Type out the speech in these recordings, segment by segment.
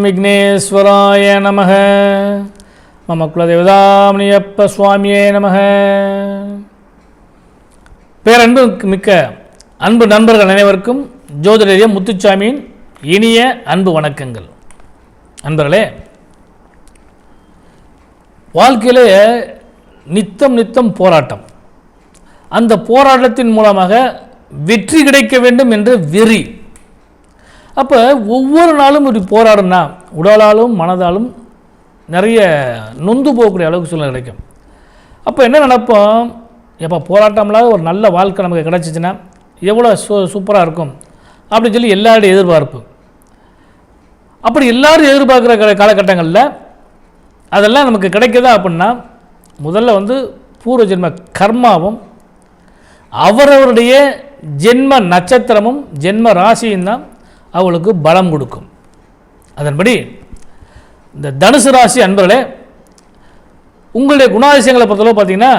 விக்னேஸ்வராய நமக. மம குலதேவதாமணியப்ப சுவாமியே நமக. பேரன்பு மிக்க அன்பு நண்பர்கள் அனைவருக்கும் ஜோதிடர் முத்துச்சாமியின் இனிய அன்பு வணக்கங்கள். நண்பர்களே, வாழ்க்கையிலே நித்தம் போராட்டம். அந்த போராட்டத்தின் மூலமாக வெற்றி கிடைக்க வேண்டும் என்ற வெறி. அப்போ ஒவ்வொரு நாளும் இப்படி போராடுனா உடலாலும் மனதாலும் நிறைய நொந்து போகக்கூடிய அளவுக்கு சூழ்நிலை கிடைக்கும். அப்போ என்ன நினைப்போம், எப்போ போராட்டம்லாத ஒரு நல்ல வாழ்க்கை நமக்கு கிடச்சிச்சின்னா எவ்வளோ சூப்பராக இருக்கும் அப்படின்னு சொல்லி எல்லாருடைய எதிர்பார்ப்பு. அப்படி எல்லோரும் எதிர்பார்க்குற காலகட்டங்களில் அதெல்லாம் நமக்கு கிடைக்குதா அப்படின்னா முதல்ல பூர்வ ஜென்ம கர்மாவும் அவரவருடைய ஜென்ம நட்சத்திரமும் ஜென்ம ராசியும் தான் அவளுக்கு பலம் கொடுக்கும். அதன்படி இந்த தனுசு ராசி அன்பர்களே, உங்களுடைய குணாதிசயங்களை பொறுத்தளவு பார்த்தீங்கன்னா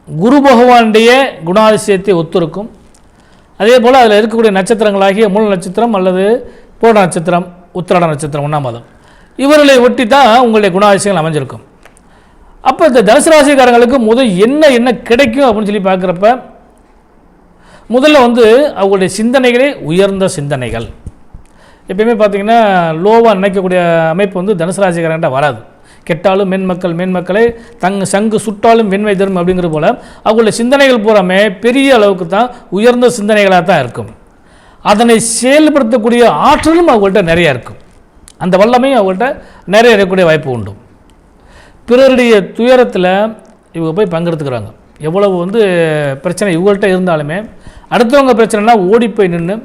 குரு பகவானுடைய குணாதிசயத்தை ஒத்திருக்கும். அதே போல் அதில் இருக்கக்கூடிய நட்சத்திரங்களாகிய மூல நட்சத்திரம் அல்லது போட நட்சத்திரம், உத்திராட நட்சத்திரம், 1ஆம் பாதம், இவர்களை ஒட்டி தான் உங்களுடைய குணாதிசயங்கள் அமைஞ்சிருக்கும். அப்போ இந்த தனுசு ராசிக்காரங்களுக்கு என்ன கிடைக்கும் அப்படின்னு சொல்லி பார்க்குறப்ப முதல்ல அவங்களுடைய சிந்தனைகளே உயர்ந்த சிந்தனைகள். எப்பயுமே பார்த்திங்கன்னா லோவாக நினைக்கக்கூடிய அமைப்பு தனுசு ராசிக்காரங்கிட்ட வராது. கெட்டாலும் மேன்மக்களை சங்கு சுட்டாலும் வெண்மை தரும் அப்படிங்கிற போல் அவங்களுடைய சிந்தனைகள் பூராமே பெரிய அளவுக்கு தான் உயர்ந்த சிந்தனைகளாக தான் இருக்கும். அதனை செயல்படுத்தக்கூடிய ஆற்றலும் அவங்கள்ட்ட நிறையா இருக்கும். அந்த வல்லமையும் அவங்கள்ட்ட நிறைய இருக்கக்கூடிய வாய்ப்பு உண்டு. பிறருடைய துயரத்தில் இவங்க போய் பங்கெடுத்துக்கிறாங்க. எவ்வளவு பிரச்சனை இவங்கள்ட்ட இருந்தாலுமே அடுத்தவங்க பிரச்சனைனா ஓடி போய் நின்று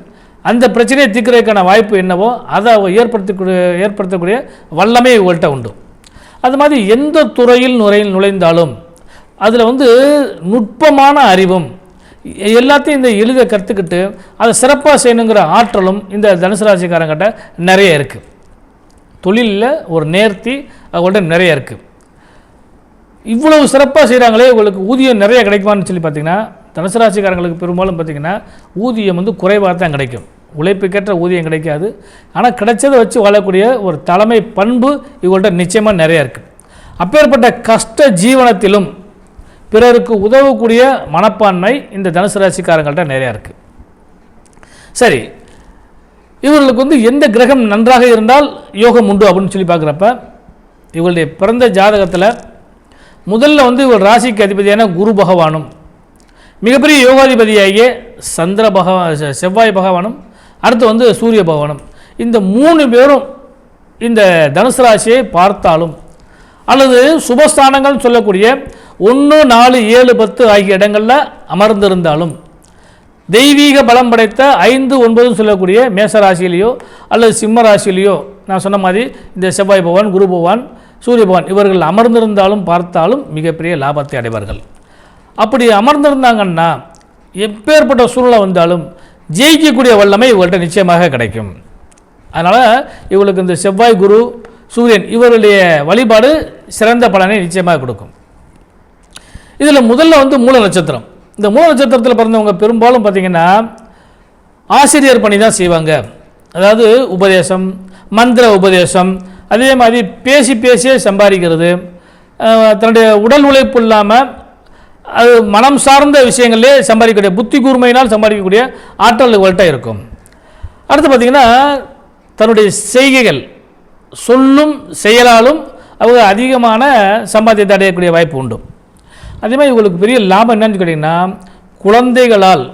அந்த பிரச்சனையை தீர்க்கிறதுக்கான வாய்ப்பு என்னவோ அதை ஏற்படுத்தக்கூடிய வல்லமை இவங்கள்ட்ட உண்டு. அது மாதிரி எந்த துறையில் நுழைந்தாலும் அதில் நுட்பமான அறிவும் எல்லாத்தையும் இந்த எளிதை கற்றுக்கிட்டு அதை சிறப்பாக செய்யணுங்கிற ஆற்றலும் இந்த தனுசு ராசிக்காரங்கிட்ட நிறைய இருக்குது. தொழிலில் ஒரு நேர்த்தி அவங்கள்ட்ட நிறைய இருக்குது. இவ்வளவு சிறப்பாக செய்கிறாங்களே, உங்களுக்கு ஊதியம் நிறைய கிடைக்குமான்னு சொல்லி பார்த்தீங்கன்னா தனுசு ராசிக்காரங்களுக்கு பெரும்பாலும் பார்த்திங்கன்னா ஊதியம் குறைவாக தான் கிடைக்கும். உழைப்புக்கேற்ற ஊதியம் கிடைக்காது. ஆனால் கிடைச்சதை வச்சு வாழக்கூடிய ஒரு தலைமை பண்பு இவங்கள்ட்ட நிச்சயமாக நிறையா இருக்குது. அப்பேற்பட்ட கஷ்ட ஜீவனத்திலும் பிறருக்கு உதவக்கூடிய மனப்பான்மை இந்த தனுசு ராசிக்காரங்கள்ட்ட நிறையா இருக்குது. சரி, இவர்களுக்கு எந்த கிரகம் நன்றாக இருந்தால் யோகம் உண்டு அப்படின்னு சொல்லி பார்க்குறப்ப இவங்களுடைய பிறந்த ஜாதகத்தில் முதல்ல இவள் ராசிக்கு அதிபதியான குரு பகவானும் மிகப்பெரிய யோகாதிபதியாகிய செவ்வாய் பகவானும் அடுத்து சூரிய பகவானும், இந்த 3 பேரும் இந்த தனுசு ராசியை பார்த்தாலும் அல்லது சுபஸ்தானங்கள் சொல்லக்கூடிய 1, 4, 7, 10 ஆகிய இடங்களில் அமர்ந்திருந்தாலும் தெய்வீக பலம் படைத்த 5, 9 சொல்லக்கூடிய மேசராசியிலையோ அல்லது சிம்ம ராசியிலையோ நான் சொன்ன மாதிரி இந்த செவ்வாய் பகவான், குரு பகவான், சூரிய பகவான் இவர்கள் அமர்ந்திருந்தாலும் பார்த்தாலும் மிகப்பெரிய லாபத்தை அடைவார்கள். அப்படி அமர்ந்திருந்தாங்கன்னா எப்பேற்பட்ட சூழ்நிலை வந்தாலும் ஜெயிக்கக்கூடிய வல்லமை இவர்கள்ட்ட நிச்சயமாக கிடைக்கும். அதனால் இவர்களுக்கு இந்த செவ்வாய், குரு, சூரியன் இவருடைய வழிபாடு சிறந்த பலனை நிச்சயமாக கொடுக்கும். இதில் முதல்ல மூல நட்சத்திரம். இந்த மூல நட்சத்திரத்தில் பிறந்தவங்க பெரும்பாலும் பார்த்திங்கன்னா ஆசிரியர் பணி தான் செய்வாங்க. அதாவது உபதேசம், மந்திர உபதேசம், அதே மாதிரி பேசியே சம்பாதிக்கிறது, தன்னுடைய உடல் உழைப்பு இல்லாமல் அது மனம் சார்ந்த விஷயங்களே சம்பாதிக்கக்கூடிய புத்தி கூர்மையினால் சம்பாதிக்கக்கூடிய ஆற்றல் இவங்கள்ட்ட இருக்கும். அடுத்து பார்த்திங்கன்னா தன்னுடைய செய்கைகள் சொல்லும் செயலாலும் அவங்க அதிகமான சம்பாத்தியத்தை அடையக்கூடிய வாய்ப்பு உண்டு. அதே மாதிரி இவங்களுக்கு பெரிய லாபம் என்னன்னு கேட்டிங்கன்னா குழந்தைகளால்,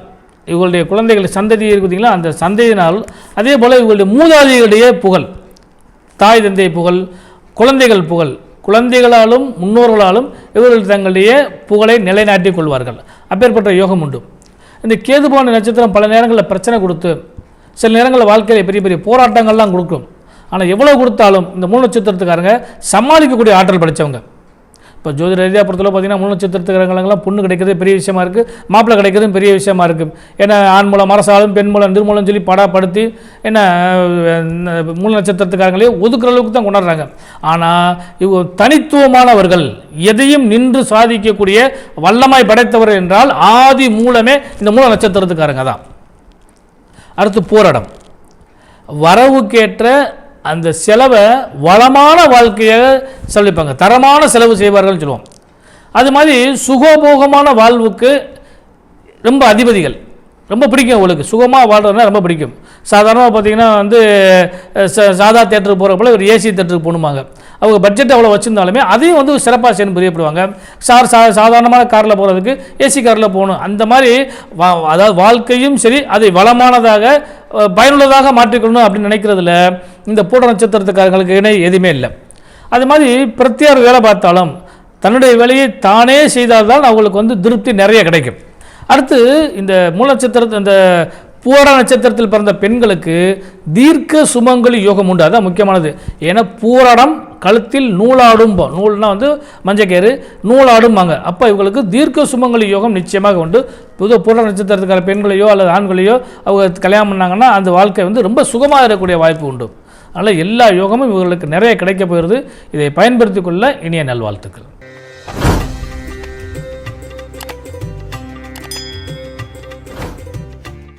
இவங்களுடைய குழந்தைகள் சந்ததி இருக்குதுங்களா, அந்த சந்ததியினால், அதே போல் இவங்களுடைய மூதாதைகளுடைய புகழ், தாய் தந்தை புகழ், குழந்தைகள் புகழ், குழந்தைகளாலும் முன்னோர்களாலும் இவர்கள் தங்களுடைய புகழை நிலைநாட்டிக் கொள்வார்கள். அப்பேற்பட்ட யோகம் உண்டு. இந்த கேதுபான நட்சத்திரம் பல நேரங்களில் பிரச்சனை கொடுத்து சில நேரங்களில் வாழ்க்கையில் பெரிய பெரிய போராட்டங்கள்லாம் கொடுக்கும். ஆனால் எவ்வளோ கொடுத்தாலும் இந்த மூல நட்சத்திரத்துக்காரங்க சமாளிக்கக்கூடிய ஆற்றல் படைத்தவங்க. இப்போ ஜோதிட ரீதியாக பொறுத்தளவு பார்த்திங்கன்னா மூல நட்சத்திரத்துக்காரங்களுக்கெல்லாம் பொண்ணு கிடைக்கிறது பெரிய விஷயமா இருக்குது, மாப்பிள்ளை கிடைக்கிறதும் பெரிய விஷயமா இருக்குது. ஏன்னா ஆண் மூலம் அரசாலும் பெண் மூலம் நிர்மூலம் சொல்லி படாப்படுத்தி என்ன மூல நட்சத்திரத்துக்காரங்களே ஒதுக்குற அளவுக்கு தான் கொண்டாடுறாங்க. ஆனால் இவங்க தனித்துவமானவர்கள், எதையும் நின்று சாதிக்கக்கூடிய வல்லமாய் படைத்தவர் என்றால் ஆதி மூலமே இந்த மூல நட்சத்திரத்துக்காரங்க தான். அடுத்து போராடம், வரவுக்கேற்ற அந்த செலவை வளமான வாழ்க்கையாக செலவிப்பாங்க, தரமான செலவு செய்வார்கள்னு சொல்லுவோம். அது மாதிரி சுகபோகமான வாழ்வுக்கு ரொம்ப அதிபதிகள், ரொம்ப பிடிக்கும் அவங்களுக்கு, சுகமாக வாழ்றதுனா ரொம்ப பிடிக்கும். சாதாரணமாக பார்த்தீங்கன்னா வந்து சாதா தேட்டருக்கு போகிற போல் ஒரு ஏசி தேட்டருக்கு போகணுமாங்க. அவங்க பட்ஜெட் அவ்வளோ வச்சுருந்தாலுமே அதையும் வந்து சிறப்பாக செய்யணும் பிரியப்படுவாங்க. சாதாரணமான காரில் போகிறதுக்கு ஏசி காரில் போகணும். அந்த மாதிரி அதாவது வாழ்க்கையும் சரி அதை வளமானதாக பயனுள்ளதாக மாற்றிக்கணும் அப்படின்னு நினைக்கிறதுல இந்த பூர நட்சத்திரத்துக்காரங்களுக்கு இணை எதுவுமே இல்லை. அது மாதிரி பிரத்தியார் வேலை பார்த்தாலும் தன்னுடைய வேலையை தானே செய்தால்தான் அவங்களுக்கு வந்து திருப்தி நிறைய கிடைக்கும். அடுத்து இந்த மூல நட்சத்திரத்தில் இந்த பூர நட்சத்திரத்தில் பிறந்த பெண்களுக்கு தீர்க்க சுமங்கலி யோகம் உண்டு. அதுதான் முக்கியமானது. ஏன்னா பூரணம் கழுத்தில் நூலாடும், நூல்னா வந்து மஞ்சக்கேறு, நூலாடும்பாங்க. அப்போ இவங்களுக்கு தீர்க்க சுமங்கலி யோகம் நிச்சயமாக உண்டு. பூர நட்சத்திரத்துக்கான பெண்களையோ அல்லது ஆண்களையோ அவங்க கல்யாணம் பண்ணாங்கன்னா அந்த வாழ்க்கை வந்து ரொம்ப சுகமாக இருக்கக்கூடிய வாய்ப்பு உண்டு. அதனால் எல்லா யோகமும் இவர்களுக்கு நிறைய கிடைக்க போகிறது. இதை பயன்படுத்தி கொள்ள இனிய நல்வாழ்த்துக்கள்.